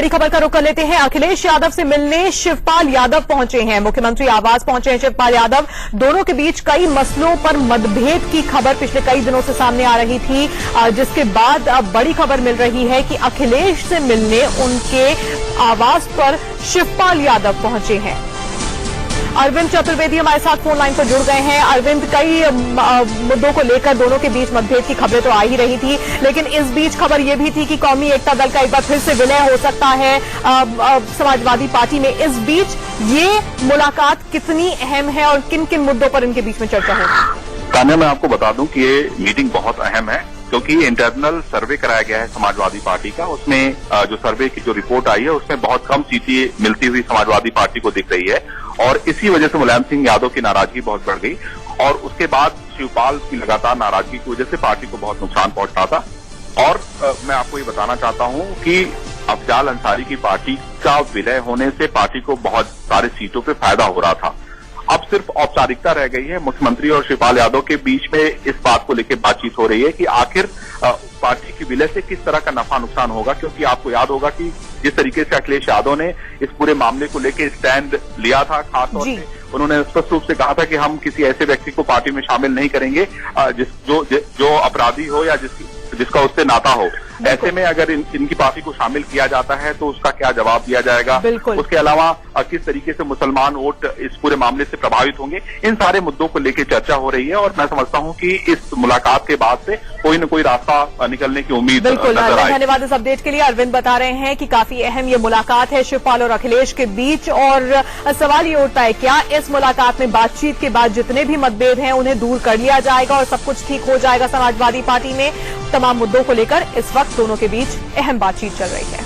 बड़ी खबर का रुख कर लेते हैं। अखिलेश यादव से मिलने शिवपाल यादव पहुंचे हैं। मुख्यमंत्री आवास पहुंचे हैं शिवपाल यादव। दोनों के बीच कई मसलों पर मतभेद की खबर पिछले कई दिनों से सामने आ रही थी, जिसके बाद अब बड़ी खबर मिल रही है कि अखिलेश से मिलने उनके आवास पर शिवपाल यादव पहुंचे हैं। अरविंद चतुर्वेदी हमारे साथ फोन लाइन पर जुड़ गए हैं। अरविंद, कई मुद्दों को लेकर दोनों के बीच मतभेद की खबरें तो आ ही रही थी, लेकिन इस बीच खबर यह भी थी कि कौमी एकता दल का एक बार फिर से विलय हो सकता है समाजवादी पार्टी में। इस बीच ये मुलाकात कितनी अहम है और किन किन मुद्दों पर इनके बीच में चर्चा होगी? तान्या, मैं आपको बता दूं कि ये मीटिंग बहुत अहम है, क्योंकि इंटरनल सर्वे कराया गया है समाजवादी पार्टी का। उसमें जो सर्वे की जो रिपोर्ट आई है उसमें बहुत कम सीटें मिलती हुई समाजवादी पार्टी को दिख रही है, और इसी वजह से मुलायम सिंह यादव की नाराजगी बहुत बढ़ गई, और उसके बाद शिवपाल की लगातार नाराजगी की वजह से पार्टी को बहुत नुकसान पहुंचता था। और मैं आपको ये बताना चाहता हूं कि अफजाल अंसारी की पार्टी का विलय होने से पार्टी को बहुत सारी सीटों पर फायदा हो रहा था। अब सिर्फ औपचारिकता रह गई है। मुख्यमंत्री और शिवपाल यादव के बीच में इस बात को लेकर बातचीत हो रही है कि आखिर पार्टी की विलय से किस तरह का नफा नुकसान होगा, क्योंकि आपको याद होगा कि जिस तरीके से अखिलेश यादव ने इस पूरे मामले को लेकर स्टैंड लिया था, खासतौर से उन्होंने स्पष्ट रूप से कहा था कि हम किसी ऐसे व्यक्ति को पार्टी में शामिल नहीं करेंगे जो अपराधी हो या जिसका उससे नाता हो। ऐसे में अगर इनकी पार्टी को शामिल किया जाता है तो उसका क्या जवाब दिया जाएगा, उसके अलावा किस तरीके से मुसलमान वोट इस पूरे मामले से प्रभावित होंगे, इन सारे मुद्दों को लेकर चर्चा हो रही है। और मैं समझता हूं कि इस मुलाकात के बाद से कोई न कोई रास्ता निकलने की उम्मीद बिल्कुल। नजर आए। धन्यवाद इस अपडेट के लिए। अरविंद बता रहे हैं कि काफी अहम ये मुलाकात है शिवपाल और अखिलेश के बीच, और सवाल ये उठता है क्या इस मुलाकात में बातचीत के बाद जितने भी मतभेद हैं उन्हें दूर कर लिया जाएगा और सब कुछ ठीक हो जाएगा समाजवादी पार्टी में? तमाम मुद्दों को लेकर इस वक्त दोनों के बीच अहम बातचीत चल रही है।